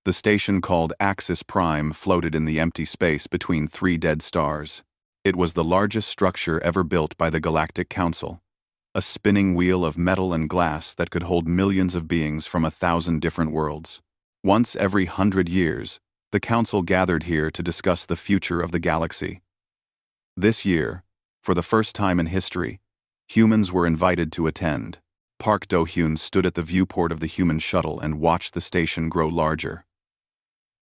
The station called Axis Prime floated in the empty space between three dead stars. It was the largest structure ever built by the Galactic Council, a spinning wheel of metal and glass that could hold millions of beings from 1,000 different worlds. Once every 100 years, the Council gathered here to discuss the future of the galaxy. This year, for the first time in history, humans were invited to attend. Park Do-hyun stood at the viewport of the human shuttle and watched the station grow larger.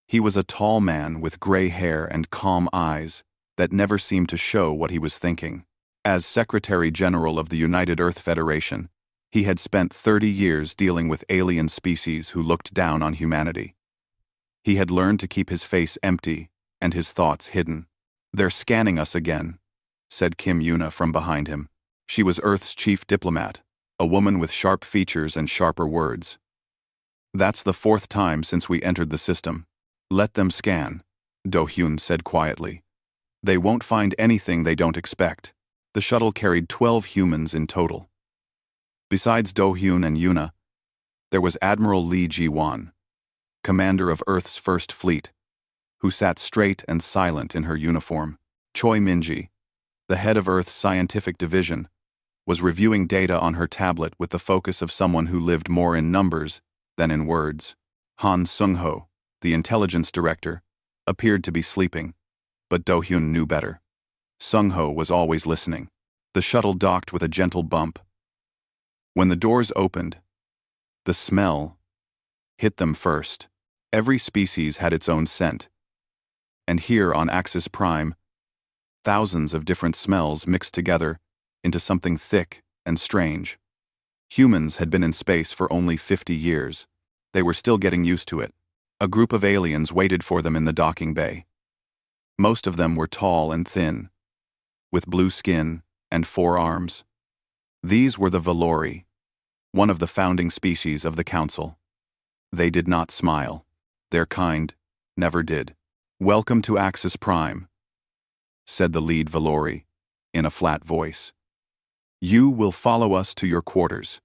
He was a tall man with gray hair and calm eyes that never seemed to show what he was thinking. As Secretary General of the United Earth Federation, he had spent 30 years dealing with alien species who looked down on humanity. He had learned to keep his face empty and his thoughts hidden. "They're scanning us again," said Kim Yuna from behind him. She was Earth's chief diplomat, a woman with sharp features and sharper words. "That's the 4th time since we entered the system. Let them scan," Do-hyun said quietly. "They won't find anything they don't expect." The shuttle carried 12 humans in total. Besides Do-hyun and Yuna, there was Admiral Lee Ji-won, commander of Earth's First Fleet, who sat straight and silent in her uniform. Choi Min-ji, the head of Earth's scientific division, was reviewing data on her tablet with the focus of someone who lived more in numbers than in words. Han Sung-ho, the intelligence director, appeared to be sleeping, but Do-hyun knew better. Sung-ho was always listening. The shuttle docked with a gentle bump. When the doors opened, the smell hit them first. Every species had its own scent. And here on Axis Prime, thousands of different smells mixed together into something thick and strange. Humans had been in space for only 50 years. They were still getting used to it. A group of aliens waited for them in the docking bay. Most of them were tall and thin, with blue skin and 4 arms. These were the Valori, one of the founding species of the Council. They did not smile. Their kind never did. "Welcome to Axis Prime," said the lead Valori, in a flat voice. "You will follow us to your quarters.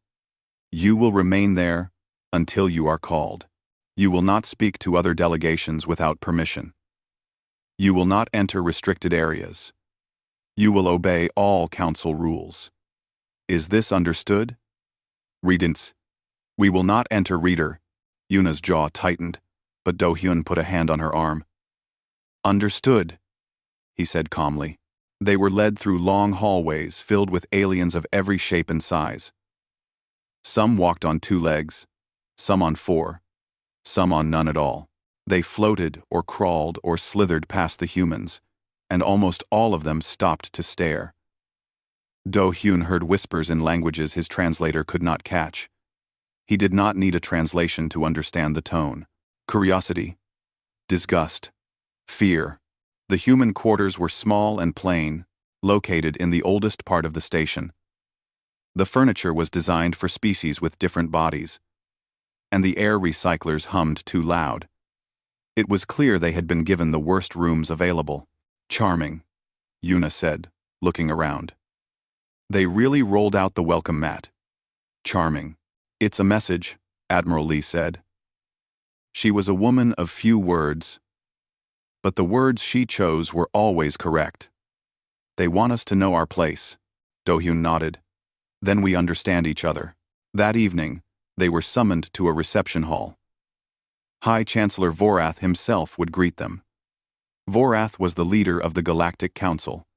You will remain there until you are called. You will not speak to other delegations without permission. You will not enter restricted areas. You will obey all Council rules. Is this understood?" "Readings. We will not enter reader." Yuna's jaw tightened, but Do-hyun put a hand on her arm. "Understood," he said calmly. They were led through long hallways filled with aliens of every shape and size. Some walked on 2 legs, some on 4, some on none at all. They floated or crawled or slithered past the humans, and almost all of them stopped to stare. Do-hyun heard whispers in languages his translator could not catch. He did not need a translation to understand the tone. Curiosity, disgust, fear. The human quarters were small and plain, located in the oldest part of the station. The furniture was designed for species with different bodies, and the air recyclers hummed too loud. It was clear they had been given the worst rooms available. "Charming," Yuna said, looking around. They really rolled out the welcome mat. "Charming. It's a message," Admiral Lee said. She was a woman of few words, but the words she chose were always correct. "They want us to know our place." Do-hyun nodded. "Then we understand each other." That evening, they were summoned to a reception hall. High Chancellor Vorath himself would greet them. Vorath was the leader of the Galactic Council,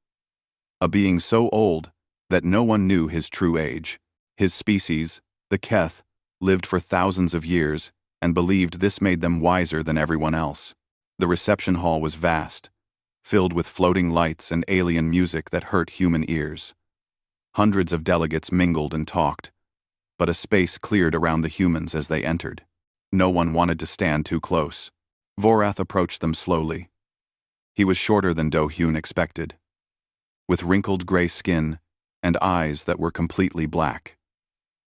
a being so old that no one knew his true age. His species, the Keth, lived for thousands of years and believed this made them wiser than everyone else. The reception hall was vast, filled with floating lights and alien music that hurt human ears. Hundreds of delegates mingled and talked, but a space cleared around the humans as they entered. No one wanted to stand too close. Vorath approached them slowly. He was shorter than Do-hyun expected, with wrinkled gray skin and eyes that were completely black.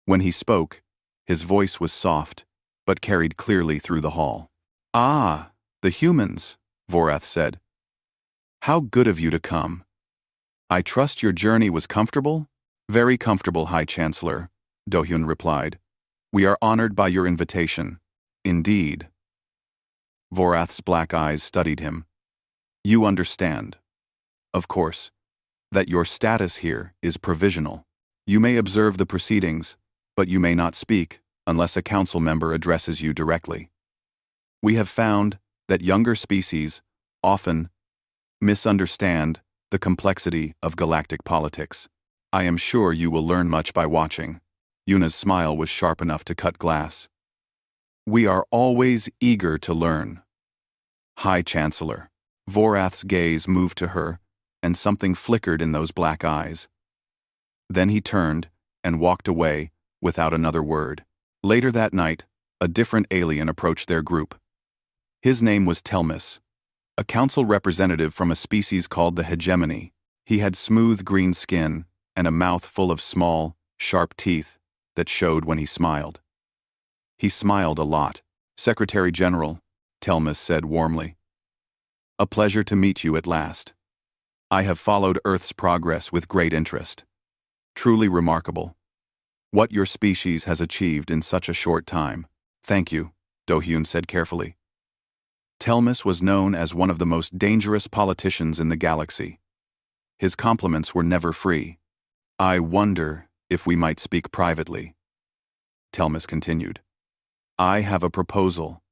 When he spoke, his voice was soft, but carried clearly through the hall. "Ah, the humans," Vorath said. "How good of you to come. I trust your journey was comfortable?" "Very comfortable, High Chancellor," Do-hyun replied. "We are honored by your invitation." "Indeed." Vorath's black eyes studied him. You understand, of course, that your status here is provisional. You may observe the proceedings, but you may not speak unless a council member addresses you directly. We have found that younger species often misunderstand the complexity of galactic politics. I am sure you will learn much by watching. Yuna's smile was sharp enough to cut glass. We are always eager to learn. High Chancellor. Vorath's gaze moved to her, and something flickered in those black eyes. Then he turned and walked away without another word. Later that night, a different alien approached their group. His name was Telmis, a council representative from a species called the Hegemony. He had smooth green skin and a mouth full of small, sharp teeth that showed when he smiled. He smiled a lot. Secretary General, Telmis said warmly. A pleasure to meet you at last. I have followed Earth's progress with great interest. Truly remarkable. What your species has achieved in such a short time. Thank you, Do-hyun said carefully. Telmis was known as one of the most dangerous politicians in the galaxy. His compliments were never free. I wonder if we might speak privately. Telmis continued. I have a proposal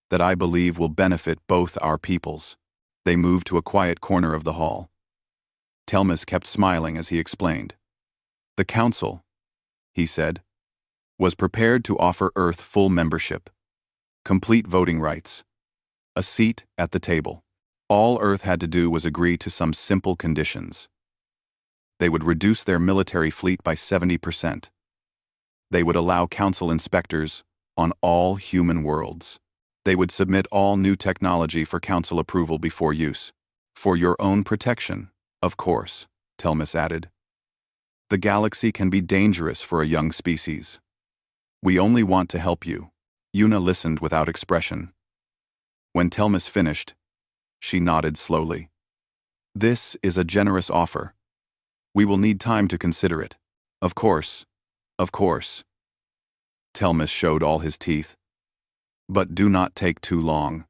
that I believe will benefit both our peoples. They moved to a quiet corner of the hall. Telmis kept smiling as he explained. The council, he said, was prepared to offer Earth full membership, complete voting rights, a seat at the table. All Earth had to do was agree to some simple conditions. They would reduce their military fleet by 70%. They would allow council inspectors on all human worlds. They would submit all new technology for council approval before use. For your own protection, of course, Telmis added. The galaxy can be dangerous for a young species. We only want to help you. Yuna listened without expression. When Telmis finished, she nodded slowly. This is a generous offer. We will need time to consider it. Of course, of course. Telmis showed all his teeth. But do not take too long.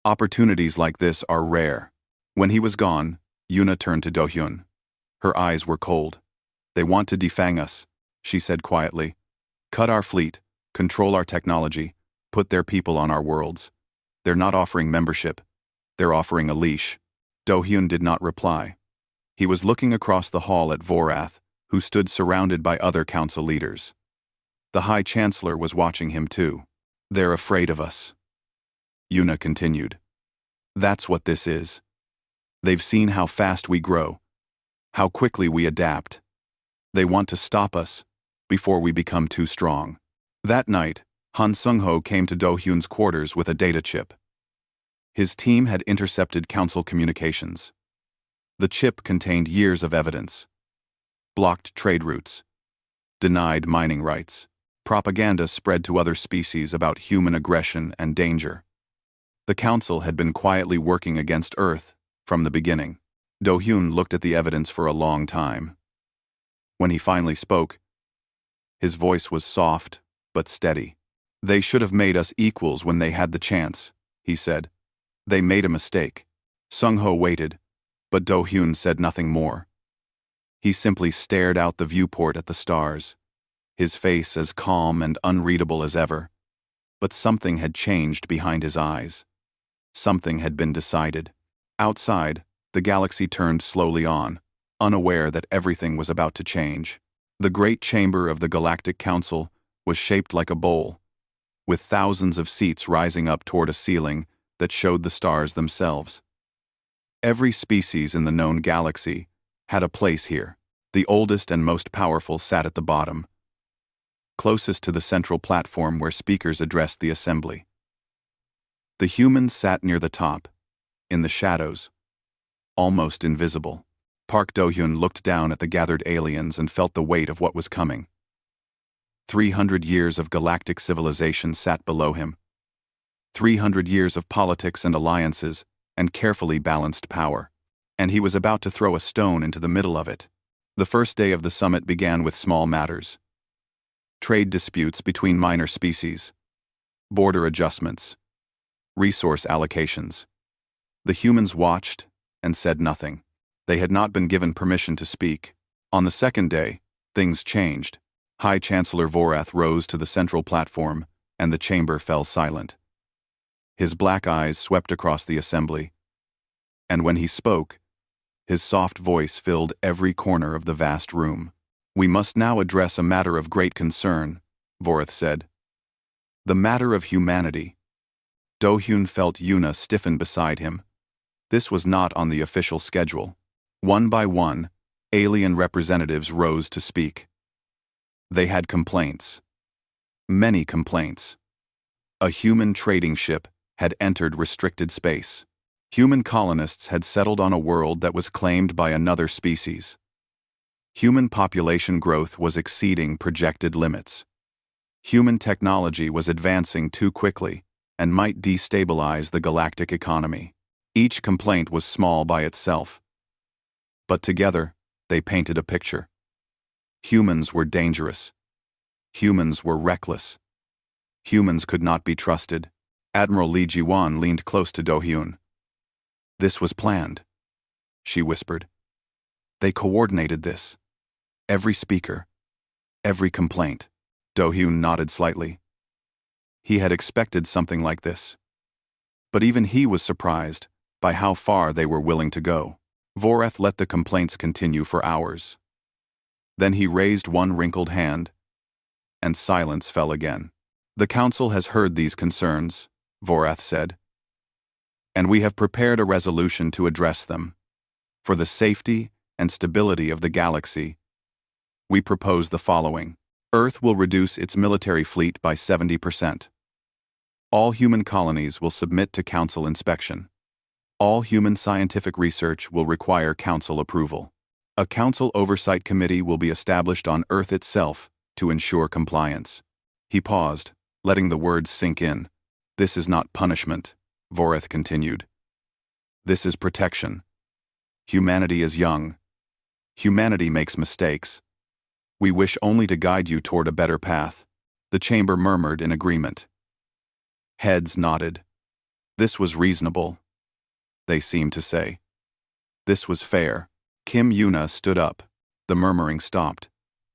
Opportunities like this are rare. When he was gone, Yuna turned to Do-hyun. Her eyes were cold. They want to defang us, she said quietly. Cut our fleet, control our technology, put their people on our worlds. They're not offering membership. They're offering a leash. Do-hyun did not reply. He was looking across the hall at Vorath, who stood surrounded by other council leaders. The High Chancellor was watching him too. They're afraid of us. Yuna continued. That's what this is. They've seen how fast we grow, how quickly we adapt. They want to stop us before we become too strong. That night, Han Sung-ho came to Do-hyun's quarters with a data chip. His team had intercepted council communications. The chip contained years of evidence. Blocked trade routes. Denied mining rights. Propaganda spread to other species about human aggression and danger. The council had been quietly working against Earth from the beginning. Do-hyun looked at the evidence for a long time. When he finally spoke, his voice was soft but steady. They should have made us equals when they had the chance, he said. They made a mistake. Sung-ho waited, but Do-hyun said nothing more. He simply stared out the viewport at the stars, his face as calm and unreadable as ever. But something had changed behind his eyes. Something had been decided. Outside, the galaxy turned slowly on, unaware that everything was about to change. The great chamber of the Galactic Council was shaped like a bowl, with thousands of seats rising up toward a ceiling that showed the stars themselves. Every species in the known galaxy had a place here. The oldest and most powerful sat at the bottom, closest to the central platform where speakers addressed the assembly. The humans sat near the top, in the shadows, almost invisible. Park Do-hyun looked down at the gathered aliens and felt the weight of what was coming. 300 years of galactic civilization sat below him. 300 years of politics and alliances and carefully balanced power. And he was about to throw a stone into the middle of it. The first day of the summit began with small matters. Trade disputes between minor species, border adjustments, Resource allocations. The humans watched and said nothing. They had not been given permission to speak. On the second day, things changed. High Chancellor Vorath rose to the central platform, and the chamber fell silent. His black eyes swept across the assembly, and when he spoke, his soft voice filled every corner of the vast room. "We must now address a matter of great concern," Vorath said. "The matter of humanity." Do-hyun felt Yuna stiffen beside him. This was not on the official schedule. One by one, alien representatives rose to speak. They had complaints. Many complaints. A human trading ship had entered restricted space. Human colonists had settled on a world that was claimed by another species. Human population growth was exceeding projected limits. Human technology was advancing too quickly and might destabilize the galactic economy. Each complaint was small by itself, but together they painted a picture. Humans were dangerous. Humans were reckless. Humans could not be trusted. Admiral Lee Ji-won leaned close to Do-hyun. "This was planned," she whispered. "They coordinated this. Every speaker, every complaint." Do-hyun nodded slightly. He had expected something like this. But even he was surprised by how far they were willing to go. Vorath let the complaints continue for hours. Then he raised one wrinkled hand, and silence fell again. "The Council has heard these concerns," Vorath said, "and we have prepared a resolution to address them. For the safety and stability of the galaxy, we propose the following. Earth will reduce its military fleet by 70%. All human colonies will submit to Council inspection. All human scientific research will require Council approval. A Council oversight committee will be established on Earth itself to ensure compliance." He paused, letting the words sink in. "This is not punishment," Vorath continued. "This is protection. Humanity is young. Humanity makes mistakes. We wish only to guide you toward a better path." The chamber murmured in agreement. Heads nodded. This was reasonable, they seemed to say. This was fair. Kim Yuna stood up. The murmuring stopped.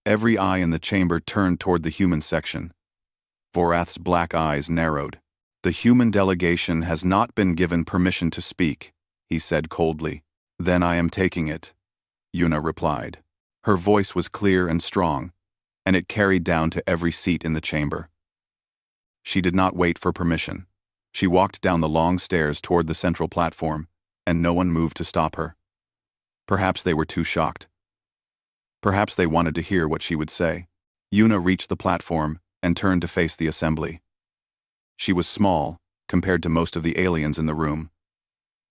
Every eye in the chamber turned toward the human section. Vorath's black eyes narrowed. "The human delegation has not been given permission to speak," he said coldly. "Then I am taking it," Yuna replied. Her voice was clear and strong, and it carried down to every seat in the chamber. She did not wait for permission. She walked down the long stairs toward the central platform, and no one moved to stop her. Perhaps they were too shocked. Perhaps they wanted to hear what she would say. Yuna reached the platform and turned to face the assembly. She was small, compared to most of the aliens in the room.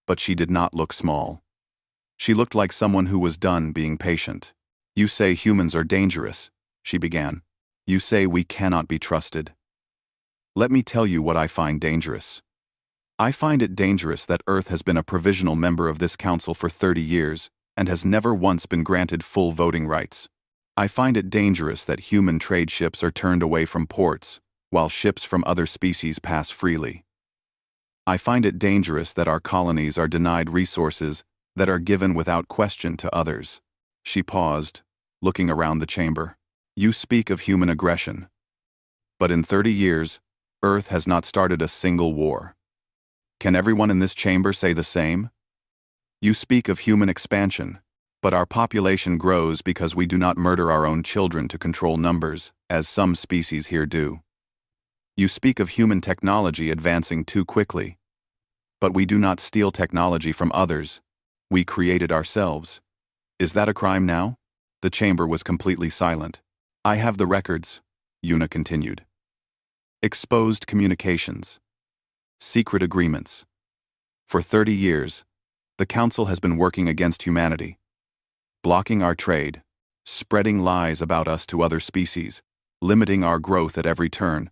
But she did not look small. She looked like someone who was done being patient. "You say humans are dangerous," she began. "You say we cannot be trusted. Let me tell you what I find dangerous. I find it dangerous that Earth has been a provisional member of this council for 30 years and has never once been granted full voting rights. I find it dangerous that human trade ships are turned away from ports, while ships from other species pass freely. I find it dangerous that our colonies are denied resources that are given without question to others." She paused, looking around the chamber. "You speak of human aggression. But in 30 years, Earth has not started a single war. Can everyone in this chamber say the same? You speak of human expansion, but our population grows because we do not murder our own children to control numbers, as some species here do. You speak of human technology advancing too quickly, but we do not steal technology from others. We create it ourselves. Is that a crime now?" The chamber was completely silent. "I have the records," Yuna continued. "Exposed communications. Secret agreements. For 30 years, the Council has been working against humanity, blocking our trade, spreading lies about us to other species, limiting our growth at every turn.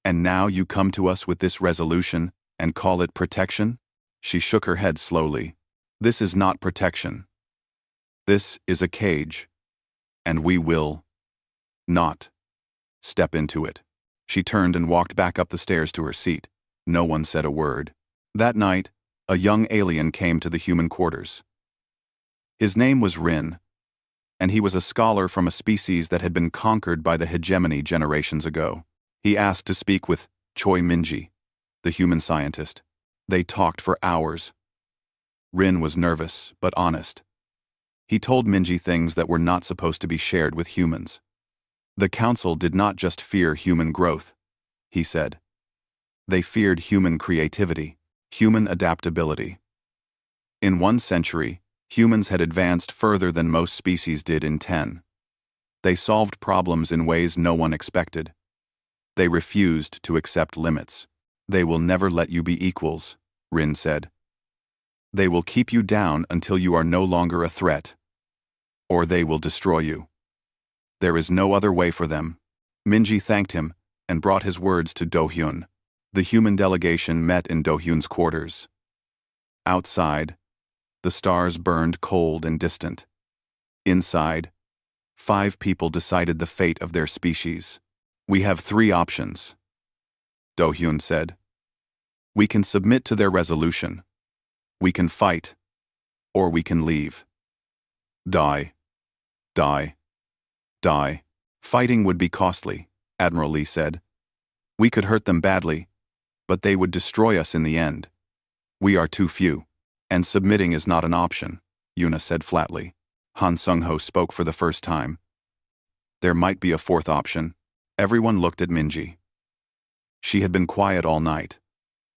And now you come to us with this resolution and call it protection?" She shook her head slowly. "This is not protection. This is a cage, and we will not step into it." She turned and walked back up the stairs to her seat. No one said a word. That night, a young alien came to the human quarters. His name was Rin, and he was a scholar from a species that had been conquered by the hegemony generations ago. He asked to speak with Choi Minji, the human scientist. They talked for hours. Rin was nervous, but honest. He told Minji things that were not supposed to be shared with humans. The council did not just fear human growth, he said. They feared human creativity, human adaptability. In 1 century, humans had advanced further than most species did in 10. They solved problems in ways no one expected. They refused to accept limits. They will never let you be equals, Rin said. They will keep you down until you are no longer a threat. Or they will destroy you. There is no other way for them. Minji thanked him and brought his words to Do-hyun. The human delegation met in Do-hyun's quarters. Outside, the stars burned cold and distant. Inside, 5 people decided the fate of their species. We have 3 options, Do-hyun said. We can submit to their resolution. We can fight, or we can leave. Die. Die. Die. Fighting would be costly, Admiral Lee said. We could hurt them badly, but they would destroy us in the end. We are too few, and submitting is not an option, Yuna said flatly. Han Sung-ho spoke for the first time. There might be a 4th option. Everyone looked at Minji. She had been quiet all night,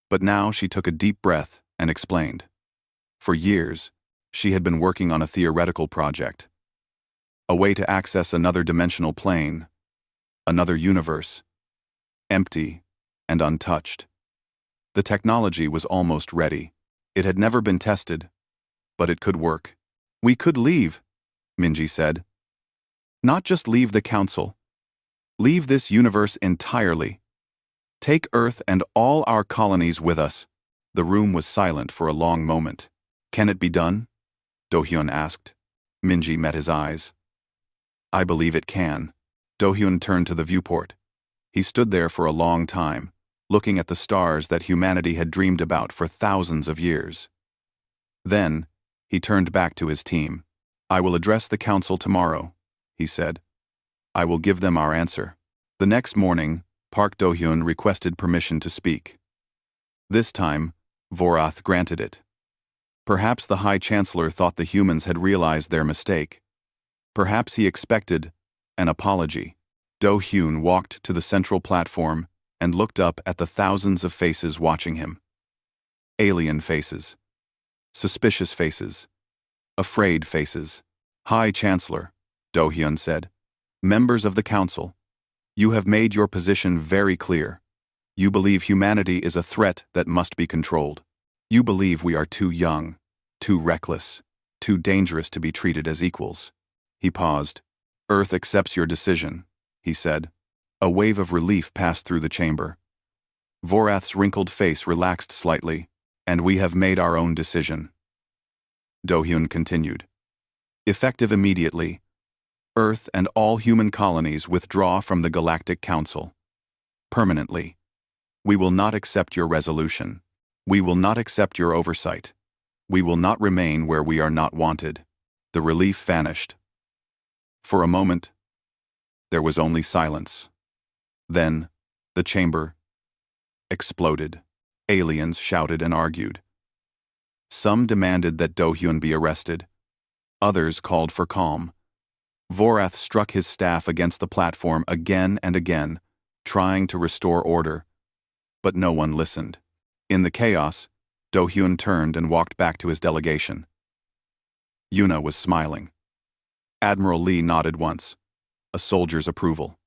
but now she took a deep breath and explained. For years, she had been working on a theoretical project. A way to access another dimensional plane, another universe, empty and untouched. The technology was almost ready. It had never been tested, but it could work. We could leave, Minji said. Not just leave the council. Leave this universe entirely. Take Earth and all our colonies with us. The room was silent for a long moment. Can it be done? Do-hyun asked. Minji met his eyes. I believe it can. Do-hyun turned to the viewport. He stood there for a long time, looking at the stars that humanity had dreamed about for thousands of years. Then, he turned back to his team. I will address the council tomorrow, he said. I will give them our answer. The next morning, Park Do-hyun requested permission to speak. This time, Vorath granted it. Perhaps the High Chancellor thought the humans had realized their mistake. Perhaps he expected an apology. Do-hyun walked to the central platform and looked up at the thousands of faces watching him. Alien faces. Suspicious faces. Afraid faces. High Chancellor, Do-hyun said. Members of the Council, you have made your position very clear. You believe humanity is a threat that must be controlled. You believe we are too young, too reckless, too dangerous to be treated as equals. He paused. Earth accepts your decision, he said. A wave of relief passed through the chamber. Vorath's wrinkled face relaxed slightly, and we have made our own decision. Do-hyun continued. Effective immediately, Earth and all human colonies withdraw from the Galactic Council. Permanently. We will not accept your resolution. We will not accept your oversight. We will not remain where we are not wanted. The relief vanished. For a moment, there was only silence. Then, the chamber exploded. Aliens shouted and argued. Some demanded that Do-hyun be arrested. Others called for calm. Vorath struck his staff against the platform again and again, trying to restore order. But no one listened. In the chaos, Do-hyun turned and walked back to his delegation. Yuna was smiling. Admiral Lee nodded once, a soldier's approval.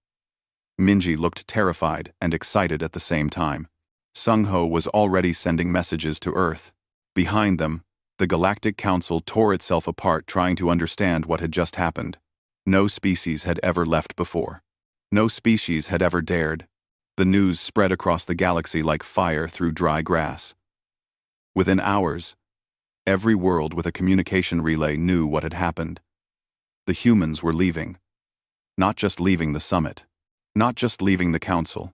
Minji looked terrified and excited at the same time. Sung-ho was already sending messages to Earth. Behind them, the Galactic Council tore itself apart trying to understand what had just happened. No species had ever left before. No species had ever dared. The news spread across the galaxy like fire through dry grass. Within hours, every world with a communication relay knew what had happened. The humans were leaving. Not just leaving the summit. Not just leaving the council.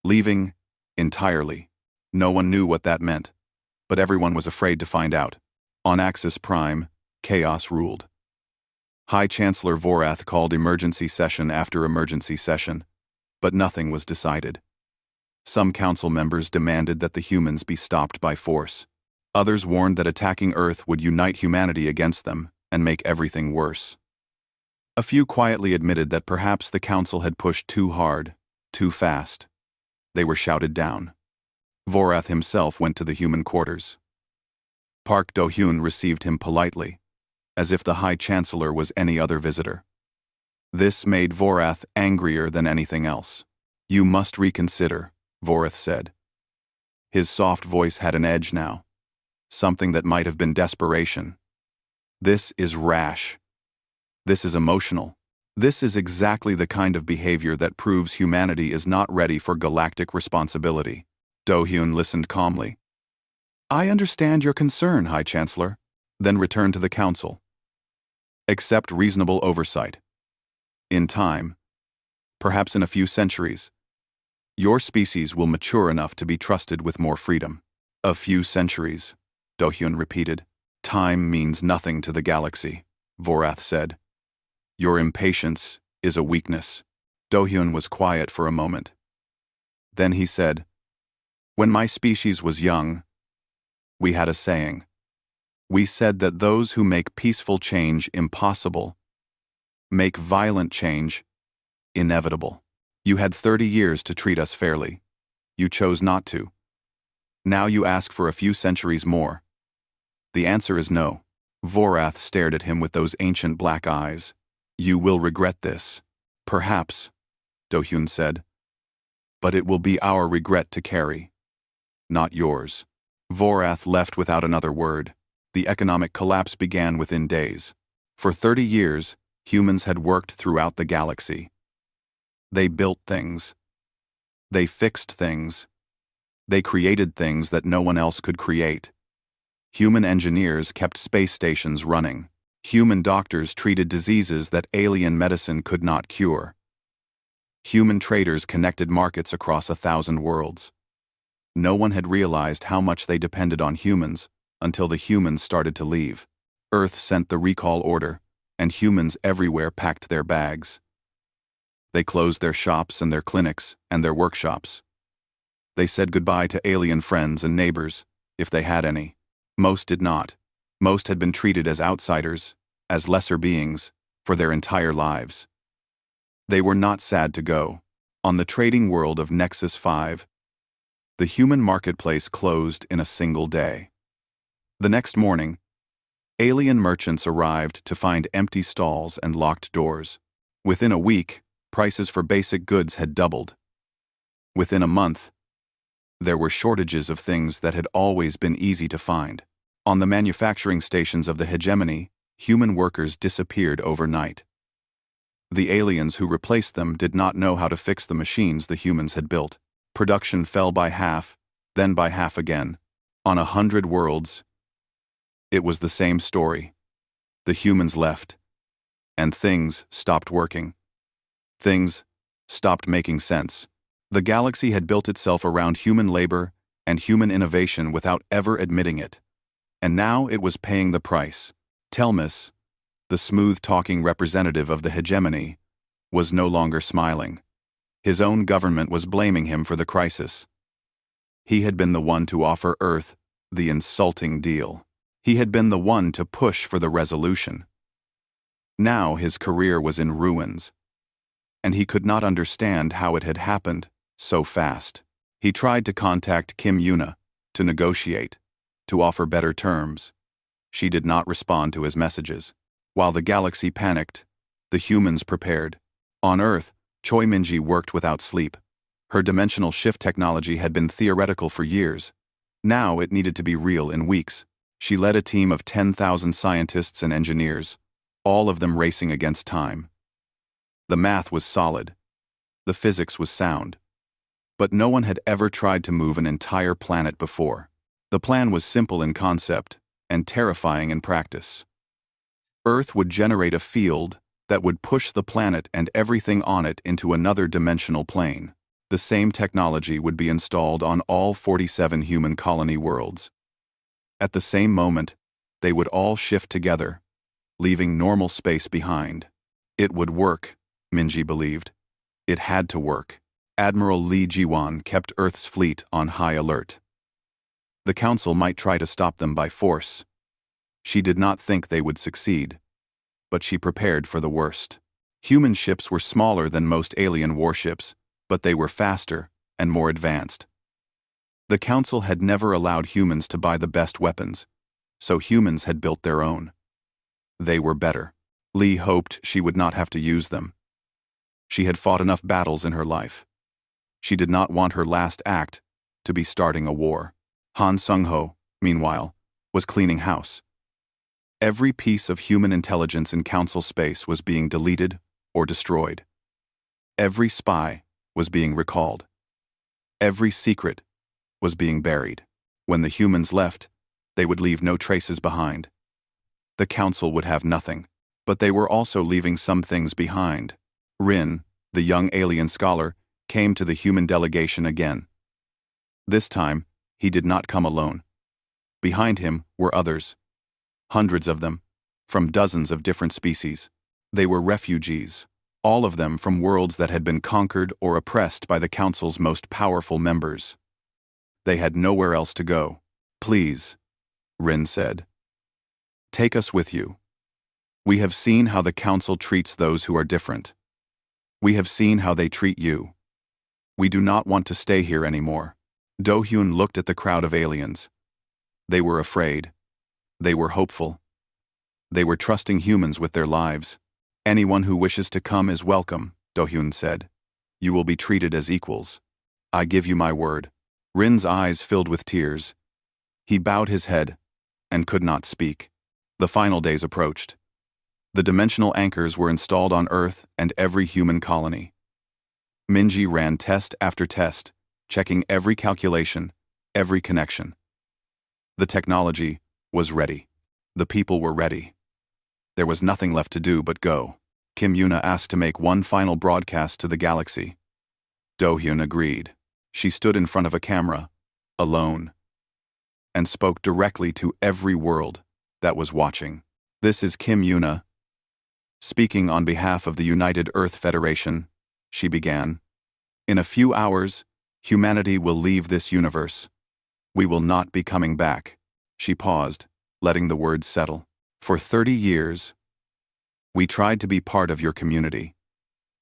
Leaving Entirely. No one knew what that meant, but everyone was afraid to find out. On Axis Prime, chaos ruled. High Chancellor Vorath called emergency session after emergency session, but nothing was decided. Some council members demanded that the humans be stopped by force. Others warned that attacking Earth would unite humanity against them and make everything worse. A few quietly admitted that perhaps the council had pushed too hard, too fast. They were shouted down. Vorath himself went to the human quarters. Park Do-hyun received him politely, as if the High Chancellor was any other visitor. This made Vorath angrier than anything else. "You must reconsider," Vorath said. His soft voice had an edge now, something that might have been desperation. "This is rash. This is emotional. This is exactly the kind of behavior that proves humanity is not ready for galactic responsibility." Do-hyun listened calmly. "I understand your concern, High Chancellor," then returned to the council. "Accept reasonable oversight. In time, perhaps in a few centuries, your species will mature enough to be trusted with more freedom." "A few centuries," Do-hyun repeated. "Time means nothing to the galaxy," Vorath said. "Your impatience is a weakness." Do-hyun was quiet for a moment. Then he said, "When my species was young, we had a saying. We said that those who make peaceful change impossible make violent change inevitable. You had 30 years to treat us fairly. You chose not to. Now you ask for a few centuries more. The answer is no." Vorath stared at him with those ancient black eyes. "You will regret this." "Perhaps," Do-hyun said. "But it will be our regret to carry, not yours." Vorath left without another word. The economic collapse began within days. For 30 years, humans had worked throughout the galaxy. They built things. They fixed things. They created things that no one else could create. Human engineers kept space stations running. Human doctors treated diseases that alien medicine could not cure. Human traders connected markets across 1,000 worlds. No one had realized how much they depended on humans until the humans started to leave. Earth sent the recall order, and humans everywhere packed their bags. They closed their shops and their clinics and their workshops. They said goodbye to alien friends and neighbors, if they had any. Most did not. Most had been treated as outsiders, as lesser beings, for their entire lives. They were not sad to go. On the trading world of Nexus 5, the human marketplace closed in a single day. The next morning, alien merchants arrived to find empty stalls and locked doors. Within a week, prices for basic goods had doubled. Within a month, there were shortages of things that had always been easy to find. On the manufacturing stations of the hegemony, human workers disappeared overnight. The aliens who replaced them did not know how to fix the machines the humans had built. Production fell by half, then by half again. On 100 worlds, it was the same story. The humans left, and things stopped working. Things stopped making sense. The galaxy had built itself around human labor and human innovation without ever admitting it. And now it was paying the price. Telmus, the smooth-talking representative of the hegemony, was no longer smiling. His own government was blaming him for the crisis. He had been the one to offer Earth the insulting deal. He had been the one to push for the resolution. Now his career was in ruins, and he could not understand how it had happened so fast. He tried to contact Kim Yuna to negotiate, to offer better terms. She did not respond to his messages. While the galaxy panicked, the humans prepared. On Earth, Choi Minji worked without sleep. Her dimensional shift technology had been theoretical for years. Now it needed to be real in weeks. She led a team of 10,000 scientists and engineers, all of them racing against time. The math was solid. The physics was sound. But no one had ever tried to move an entire planet before. The plan was simple in concept and terrifying in practice. Earth would generate a field that would push the planet and everything on it into another dimensional plane. The same technology would be installed on all 47 human colony worlds. At the same moment, they would all shift together, leaving normal space behind. It would work, Minji believed. It had to work. Admiral Li Jiwan kept Earth's fleet on high alert. The Council might try to stop them by force. She did not think they would succeed, but she prepared for the worst. Human ships were smaller than most alien warships, but they were faster and more advanced. The Council had never allowed humans to buy the best weapons, so humans had built their own. They were better. Li hoped she would not have to use them. She had fought enough battles in her life. She did not want her last act to be starting a war. Han Sung-ho, meanwhile, was cleaning house. Every piece of human intelligence in Council space was being deleted or destroyed. Every spy was being recalled. Every secret was being buried. When the humans left, they would leave no traces behind. The Council would have nothing, but they were also leaving some things behind. Rin, the young alien scholar, came to the human delegation again. This time, he did not come alone. Behind him were others. Hundreds of them, from dozens of different species. They were refugees, all of them from worlds that had been conquered or oppressed by the Council's most powerful members. They had nowhere else to go. "Please," Rin said. "Take us with you. We have seen how the Council treats those who are different. We have seen how they treat you. We do not want to stay here anymore." Do-hyun looked at the crowd of aliens. They were afraid. They were hopeful. They were trusting humans with their lives. "Anyone who wishes to come is welcome," Do-hyun said. "You will be treated as equals. I give you my word." Rin's eyes filled with tears. He bowed his head and could not speak. The final days approached. The dimensional anchors were installed on Earth and every human colony. Minji ran test after test, checking every calculation, every connection. The technology was ready. The people were ready. There was nothing left to do but go. Kim Yuna asked to make one final broadcast to the galaxy. Do-hyun agreed. She stood in front of a camera, alone, and spoke directly to every world that was watching. "This is Kim Yuna. Speaking on behalf of the United Earth Federation," she began. "In a few hours, humanity will leave this universe. We will not be coming back." She paused, letting the words settle. "For 30 years, we tried to be part of your community.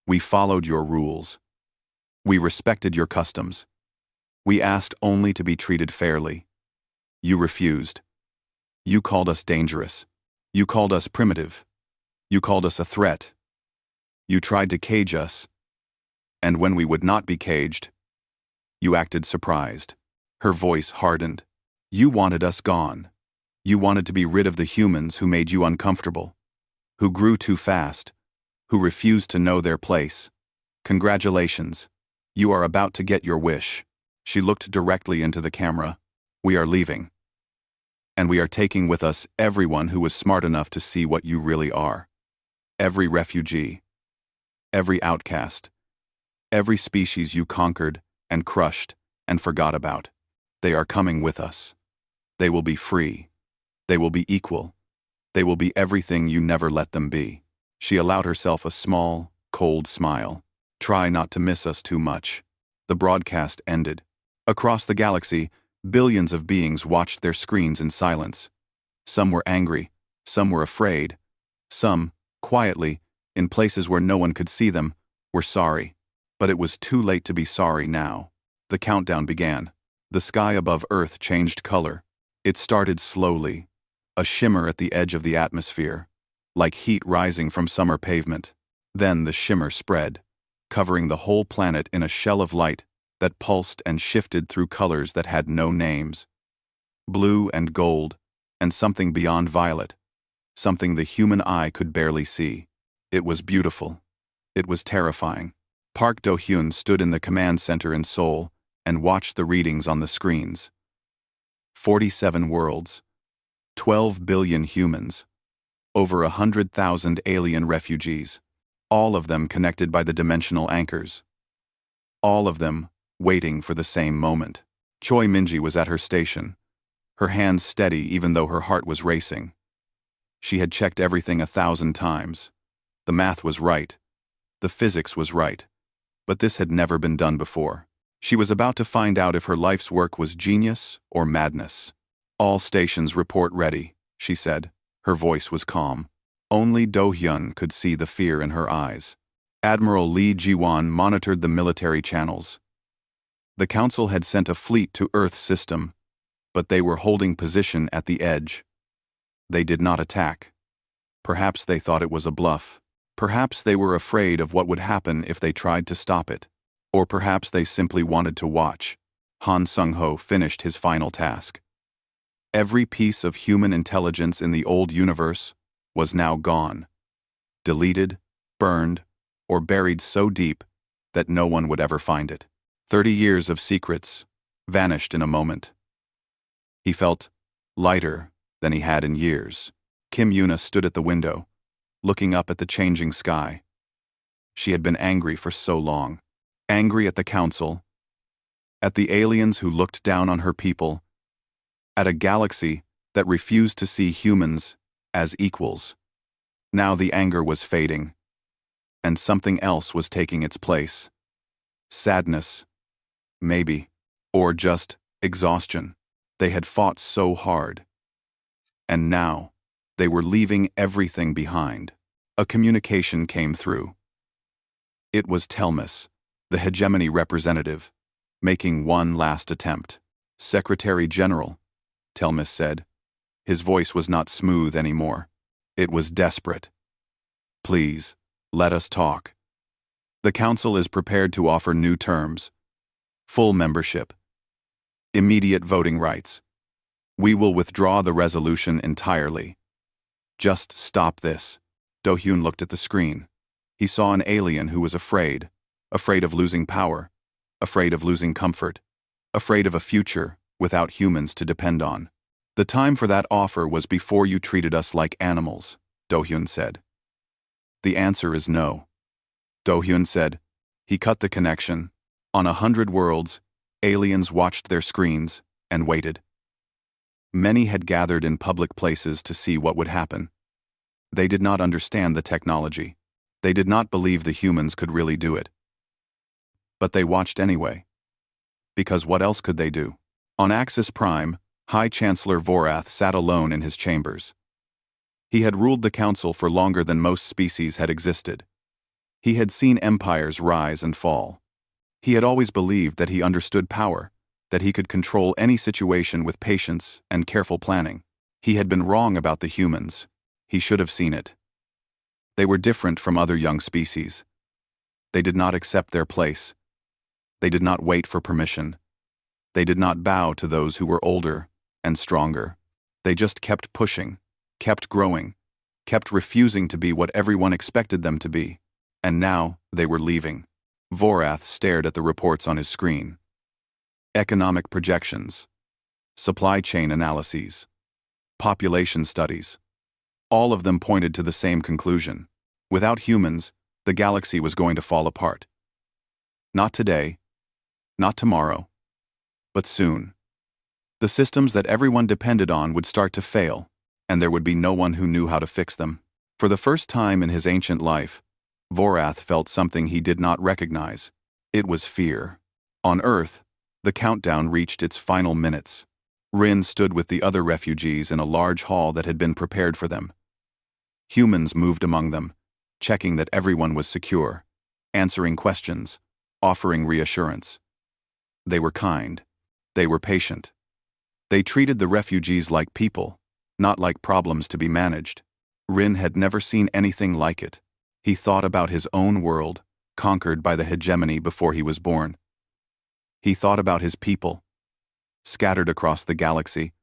We followed your rules. We respected your customs. We asked only to be treated fairly. You refused. You called us dangerous. You called us primitive. You called us a threat. You tried to cage us. And when we would not be caged, you acted surprised." Her voice hardened. "You wanted us gone. You wanted to be rid of the humans who made you uncomfortable, who grew too fast, who refused to know their place. Congratulations. You are about to get your wish." She looked directly into the camera. "We are leaving. And we are taking with us everyone who was smart enough to see what you really are. Every refugee. Every outcast. Every species you conquered and crushed and forgot about. They are coming with us. They will be free. They will be equal. They will be everything you never let them be." She allowed herself a small, cold smile. "Try not to miss us too much." The broadcast ended. Across the galaxy, billions of beings watched their screens in silence. Some were angry. Some were afraid. Some, quietly, in places where no one could see them, were sorry. But it was too late to be sorry now. The countdown began. The sky above Earth changed color. It started slowly, a shimmer at the edge of the atmosphere, like heat rising from summer pavement. Then the shimmer spread, covering the whole planet in a shell of light that pulsed and shifted through colors that had no names. Blue and gold, and something beyond violet, something the human eye could barely see. It was beautiful. It was terrifying. Park Do-hyun stood in the command center in Seoul and watched the readings on the screens. 47 worlds, 12 billion humans, over 100,000 alien refugees, all of them connected by the dimensional anchors. all of them waiting for the same moment. Choi Minji was at her station, her hands steady even though her heart was racing. She had checked everything 1,000 times. The math was right. The physics was right. But this had never been done before. She was about to find out if her life's work was genius or madness. "All stations report ready," she said. Her voice was calm. Only Do-hyun could see the fear in her eyes. Admiral Lee Ji-won monitored the military channels. The Council had sent a fleet to Earth's system, but they were holding position at the edge. They did not attack. Perhaps they thought it was a bluff. Perhaps they were afraid of what would happen if they tried to stop it. Or perhaps they simply wanted to watch. Han Sung-ho finished his final task. Every piece of human intelligence in the old universe was now gone. Deleted, burned, or buried so deep that no one would ever find it. 30 years of secrets vanished in a moment. He felt lighter than he had in years. Kim Yuna stood at the window, looking up at the changing sky. She had been angry for so long. Angry at the Council, at the aliens who looked down on her people, at a galaxy that refused to see humans as equals. Now the anger was fading, and something else was taking its place. Sadness, maybe, or just exhaustion. They had fought so hard. And now, they were leaving everything behind. A communication came through. It was Telmus, the hegemony representative, making one last attempt. "Secretary General," Telmus said. His voice was not smooth anymore. It was desperate. "Please, let us talk. The Council is prepared to offer new terms. Full membership. Immediate voting rights. We will withdraw the resolution entirely. Just stop this." Do-hyun looked at the screen. He saw an alien who was afraid of losing power, afraid of losing comfort, afraid of a future without humans to depend on. "The time for that offer was before you treated us like animals," Do-hyun said. "The answer is no." Do-hyun said. He cut the connection. On 100 worlds, aliens watched their screens and waited. Many had gathered in public places to see what would happen. They did not understand the technology. They did not believe the humans could really do it. But they watched anyway. Because what else could they do? On Axis Prime, High Chancellor Vorath sat alone in his chambers. He had ruled the Council for longer than most species had existed. He had seen empires rise and fall. He had always believed that he understood power, that he could control any situation with patience and careful planning. He had been wrong about the humans. He should have seen it. They were different from other young species. They did not accept their place. They did not wait for permission. They did not bow to those who were older and stronger. They just kept pushing, kept growing, kept refusing to be what everyone expected them to be. And now they were leaving. Vorath stared at the reports on his screen. Economic projections, supply chain analyses, population studies. All of them pointed to the same conclusion. Without humans, the galaxy was going to fall apart. Not today, not tomorrow, but soon. The systems that everyone depended on would start to fail, and there would be no one who knew how to fix them. For the first time in his ancient life, Vorath felt something he did not recognize. It was fear. On Earth, the countdown reached its final minutes. Rin stood with the other refugees in a large hall that had been prepared for them. Humans moved among them, checking that everyone was secure, answering questions, offering reassurance. They were kind. They were patient. They treated the refugees like people, not like problems to be managed. Rin had never seen anything like it. He thought about his own world, conquered by the hegemony before he was born. He thought about his people, scattered across the galaxy,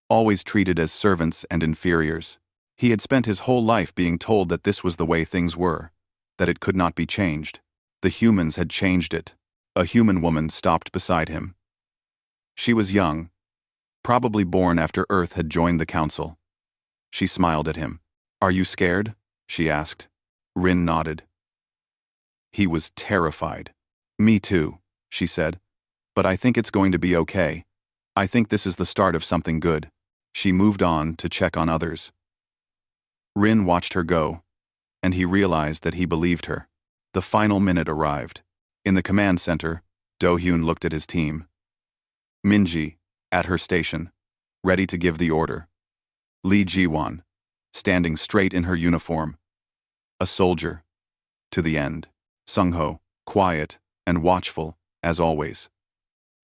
always treated as servants and inferiors. He had spent his whole life being told that this was the way things were, that it could not be changed. The humans had changed it. A human woman stopped beside him. She was young, probably born after Earth had joined the Council. She smiled at him. "Are you scared?" she asked. Rin nodded. He was terrified. Me too, she said. But I think it's going to be okay. I think this is the start of something good. She moved on to check on others. Rin watched her go, and he realized that he believed her. The final minute arrived. In the command center, Do-hyun looked at his team. Minji, at her station, ready to give the order. Lee Ji-won, standing straight in her uniform. A soldier. To the end. Sung-ho, quiet and watchful, as always.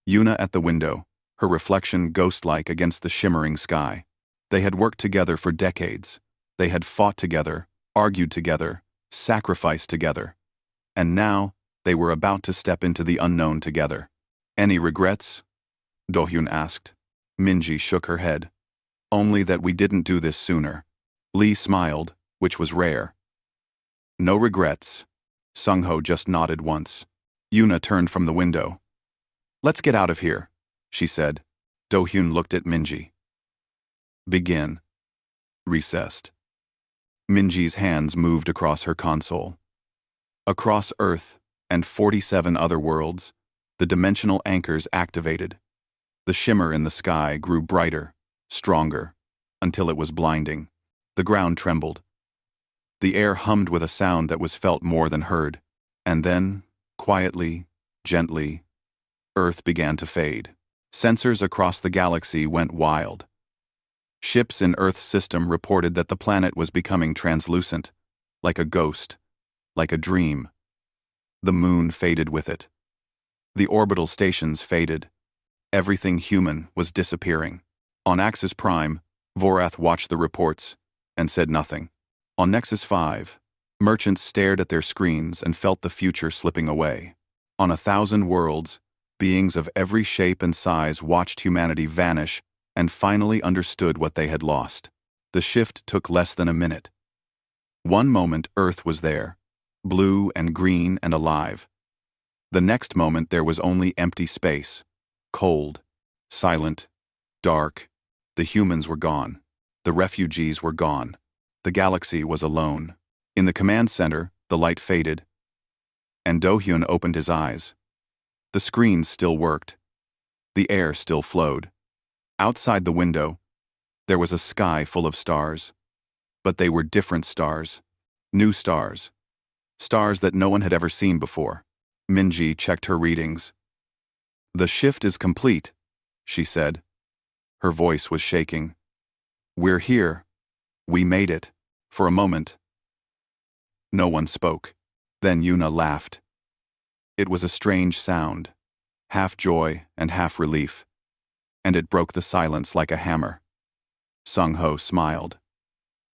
Yuna at the window, her reflection ghost-like against the shimmering sky. They had worked together for decades. They had fought together, argued together, sacrificed together. And now, they were about to step into the unknown together. Any regrets? Do-hyun asked. Minji shook her head. Only that we didn't do this sooner. Lee smiled, which was rare. No regrets. Sung-ho just nodded once. Yuna turned from the window. Let's get out of here, she said. Do-hyun looked at Minji. Begin. Recessed. Minji's hands moved across her console. Across Earth and 47 other worlds, the dimensional anchors activated. The shimmer in the sky grew brighter, stronger, until it was blinding. The ground trembled. The air hummed with a sound that was felt more than heard. And then, quietly, gently, Earth began to fade. Sensors across the galaxy went wild. Ships in Earth's system reported that the planet was becoming translucent, like a ghost, like a dream. The moon faded with it. The orbital stations faded. Everything human was disappearing. On Axis Prime, Vorath watched the reports and said nothing. On Nexus 5, merchants stared at their screens and felt the future slipping away. On 1,000 worlds, beings of every shape and size watched humanity vanish and finally understood what they had lost. The shift took less than a minute. One moment Earth was there, blue and green and alive. The next moment there was only empty space, cold, silent, dark. The humans were gone. The refugees were gone. The galaxy was alone. In the command center, the light faded, and Do-hyun opened his eyes. The screens still worked. The air still flowed. Outside the window, there was a sky full of stars. But they were different stars. New stars. Stars that no one had ever seen before. Minji checked her readings. The shift is complete, she said. Her voice was shaking. We're here. We made it. For a moment. No one spoke. Then Yuna laughed. It was a strange sound, half joy and half relief, and it broke the silence like a hammer. Sung-ho smiled.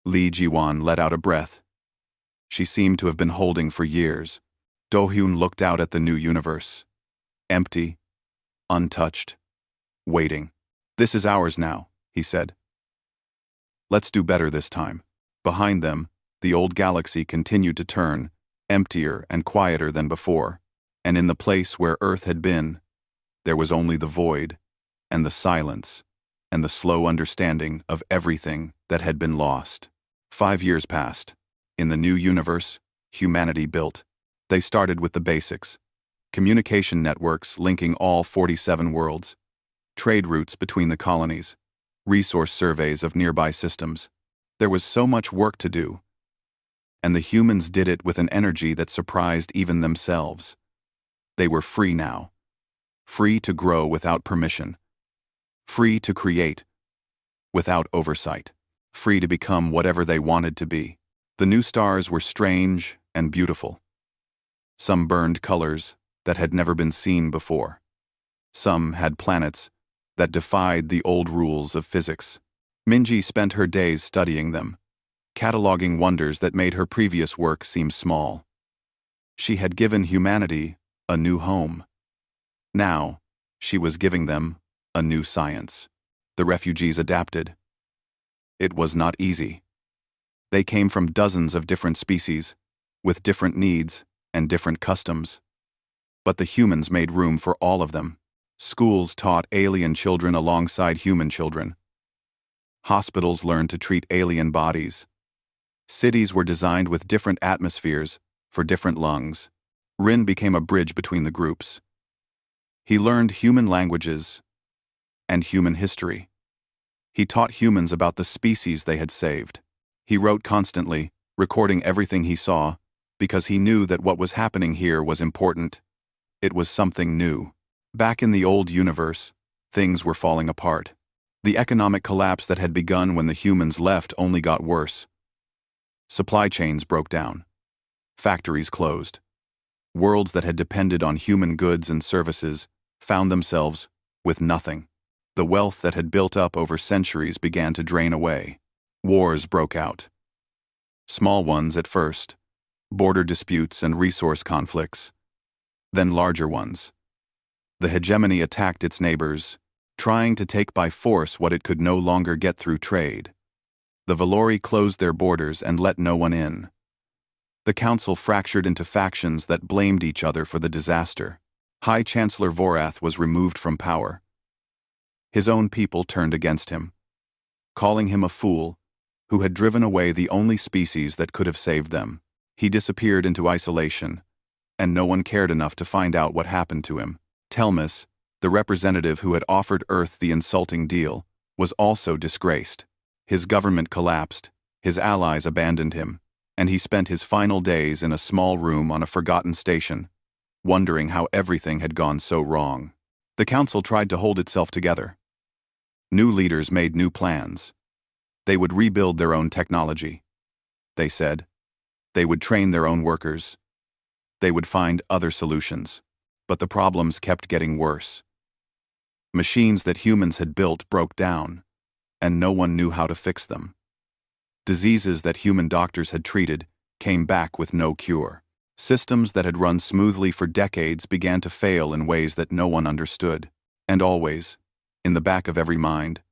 Lee Ji-won let out a breath. She seemed to have been holding for years. Do-hyun looked out at the new universe. Empty, untouched, waiting. This is ours now, he said. Let's do better this time. Behind them, the old galaxy continued to turn, emptier and quieter than before, and in the place where Earth had been, there was only the void, and the silence, and the slow understanding of everything that had been lost. 5 years passed. In the new universe, humanity built. They started with the basics. Communication networks linking all 47 worlds, trade routes between the colonies, resource surveys of nearby systems. There was so much work to do, and the humans did it with an energy that surprised even themselves. They were free now. Free to grow without permission. Free to create without oversight. Free to become whatever they wanted to be. The new stars were strange and beautiful. Some burned colors that had never been seen before. Some had planets that defied the old rules of physics. Minji spent her days studying them, cataloging wonders that made her previous work seem small. She had given humanity a new home. Now, she was giving them a new science. The refugees adapted. It was not easy. They came from dozens of different species, with different needs and different customs. But the humans made room for all of them. Schools taught alien children alongside human children. Hospitals learned to treat alien bodies. Cities were designed with different atmospheres for different lungs. Rin became a bridge between the groups. He learned human languages and human history. He taught humans about the species they had saved. He wrote constantly, recording everything he saw, because he knew that what was happening here was important. It was something new. Back in the old universe, things were falling apart. The economic collapse that had begun when the humans left only got worse. Supply chains broke down. Factories closed. Worlds that had depended on human goods and services found themselves with nothing. The wealth that had built up over centuries began to drain away. Wars broke out. Small ones at first, border disputes and resource conflicts. Then larger ones. The hegemony attacked its neighbors, trying to take by force what it could no longer get through trade. The Valori closed their borders and let no one in. The council fractured into factions that blamed each other for the disaster. High Chancellor Vorath was removed from power. His own people turned against him, calling him a fool who had driven away the only species that could have saved them. He disappeared into isolation, and no one cared enough to find out what happened to him. Telmus, the representative who had offered Earth the insulting deal, was also disgraced. His government collapsed, his allies abandoned him, and he spent his final days in a small room on a forgotten station, wondering how everything had gone so wrong. The council tried to hold itself together. New leaders made new plans. They would rebuild their own technology. They said. They would train their own workers. They would find other solutions. But the problems kept getting worse. Machines that humans had built broke down, and no one knew how to fix them. Diseases that human doctors had treated came back with no cure. Systems that had run smoothly for decades began to fail in ways that no one understood. And always, in the back of every mind,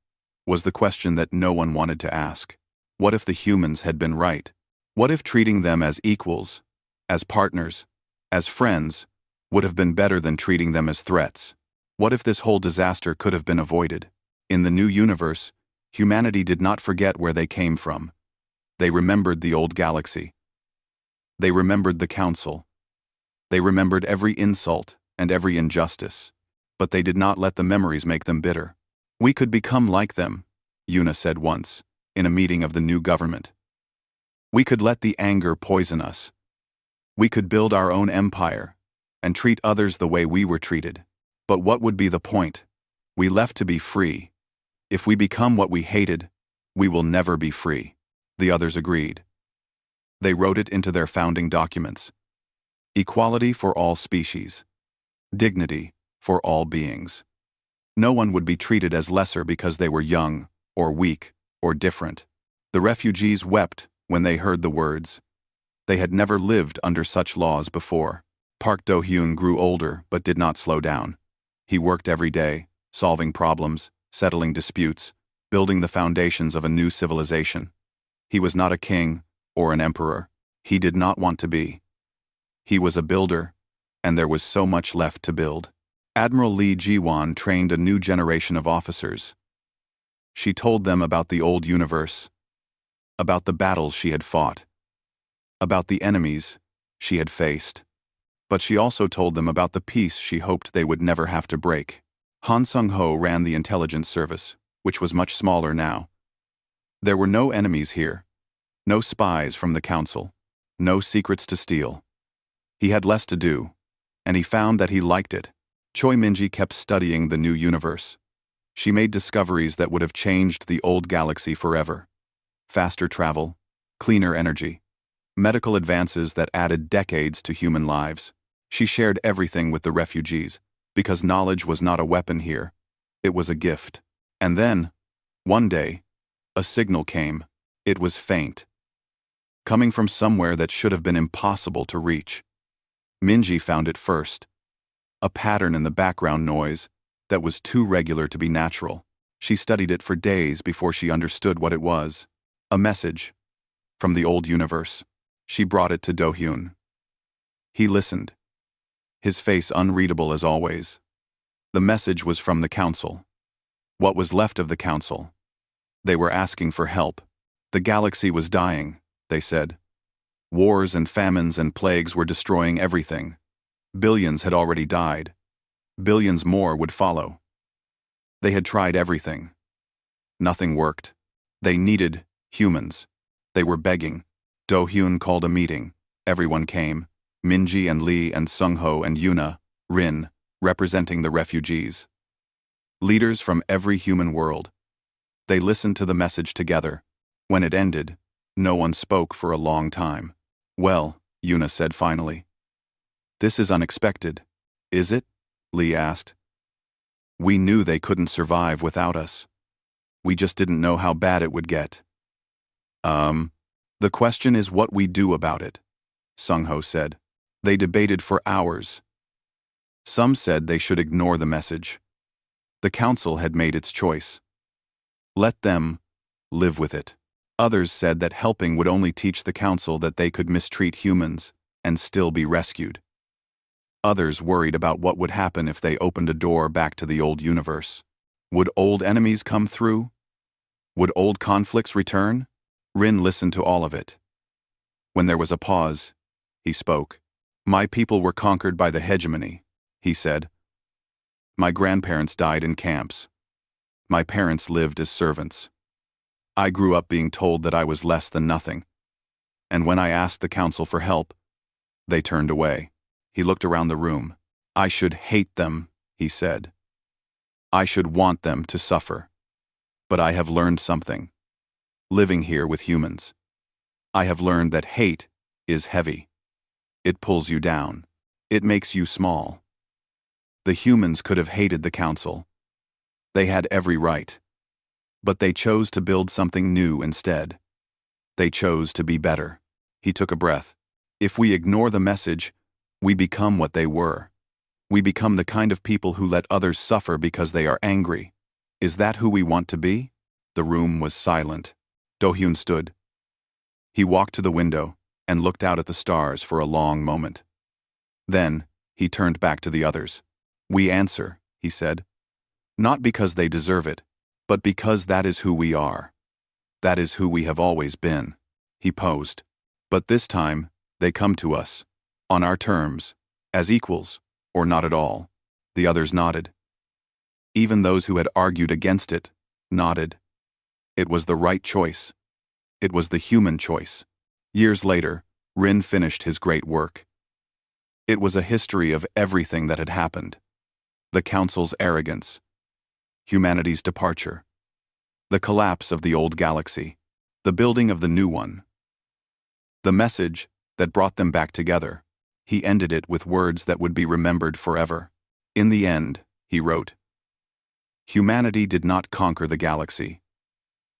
was the question that no one wanted to ask. What if the humans had been right? What if treating them as equals, as partners, as friends, would have been better than treating them as threats? What if this whole disaster could have been avoided? In the new universe, humanity did not forget where they came from. They remembered the old galaxy. They remembered the council. They remembered every insult and every injustice. But they did not let the memories make them bitter. We could become like them, Yuna said once, in a meeting of the new government. We could let the anger poison us. We could build our own empire and treat others the way we were treated. But what would be the point? We left to be free. If we become what we hated, we will never be free. The others agreed. They wrote it into their founding documents. Equality for all species. Dignity for all beings. No one would be treated as lesser because they were young, or weak, or different. The refugees wept when they heard the words. They had never lived under such laws before. Park Do-hyun grew older but did not slow down. He worked every day, solving problems, settling disputes, building the foundations of a new civilization. He was not a king or an emperor. He did not want to be. He was a builder, and there was so much left to build. Admiral Lee Ji-won trained a new generation of officers. She told them about the old universe, about the battles she had fought, about the enemies she had faced. But she also told them about the peace she hoped they would never have to break. Han Sung-ho ran the intelligence service, which was much smaller now. There were no enemies here, no spies from the council, no secrets to steal. He had less to do, and he found that he liked it. Choi Minji kept studying the new universe. She made discoveries that would have changed the old galaxy forever. Faster travel, cleaner energy, medical advances that added decades to human lives. She shared everything with the refugees, because knowledge was not a weapon here. It was a gift. And then, one day, a signal came. It was faint, coming from somewhere that should have been impossible to reach. Minji found it first. A pattern in the background noise that was too regular to be natural. She studied it for days before she understood what it was. A message from the old universe. She brought it to Do-hyun. He listened, his face unreadable as always. The message was from the council. What was left of the council? They were asking for help. The galaxy was dying, they said. Wars and famines and plagues were destroying everything. Billions had already died. Billions more would follow. They had tried everything. Nothing worked. They needed humans. They were begging. Do-hyun called a meeting. Everyone came. Minji and Lee and Sung-ho and Yuna, Rin, representing the refugees. Leaders from every human world. They listened to the message together. When it ended, no one spoke for a long time. "Well," Yuna said finally. "This is unexpected. Is it?" Lee asked. "We knew they couldn't survive without us. We just didn't know how bad it would get." The question is what we do about it," Sung-ho said. They debated for hours. Some said they should ignore the message. The council had made its choice. Let them live with it. Others said that helping would only teach the council that they could mistreat humans and still be rescued. Others worried about what would happen if they opened a door back to the old universe. Would old enemies come through? Would old conflicts return? Rin listened to all of it. When there was a pause, he spoke. "My people were conquered by the hegemony," he said. "My grandparents died in camps. My parents lived as servants. I grew up being told that I was less than nothing. And when I asked the council for help, they turned away." He looked around the room. "I should hate them," he said. "I should want them to suffer. But I have learned something. Living here with humans. I have learned that hate is heavy. It pulls you down. It makes you small. The humans could have hated the council. They had every right. But they chose to build something new instead. They chose to be better." He took a breath. "If we ignore the message, we become what they were. We become the kind of people who let others suffer because they are angry. Is that who we want to be?" The room was silent. Do-hyun stood. He walked to the window and looked out at the stars for a long moment. Then, he turned back to the others. "We answer," he said. "Not because they deserve it, but because that is who we are. That is who we have always been." He posed. "But this time, they come to us. On our terms, as equals, or not at all." The others nodded. Even those who had argued against it nodded. It was the right choice. It was the human choice. Years later, Rin finished his great work. It was a history of everything that had happened. The council's arrogance, humanity's departure, the collapse of the old galaxy, the building of the new one. The message that brought them back together. He ended it with words that would be remembered forever. "In the end," he wrote, "humanity did not conquer the galaxy.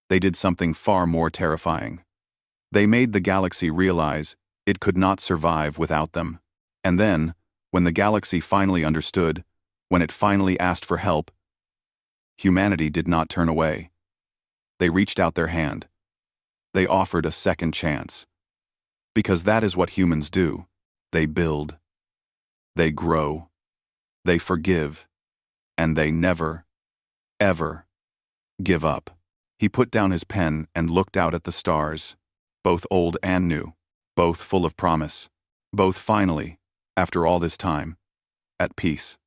They did something far more terrifying. They made the galaxy realize it could not survive without them. And then, when the galaxy finally understood, when it finally asked for help, humanity did not turn away. They reached out their hand. They offered a second chance. Because that is what humans do. They build. They grow. They forgive. And they never, ever give up." He put down his pen and looked out at the stars, both old and new, both full of promise, both finally, after all this time, at peace.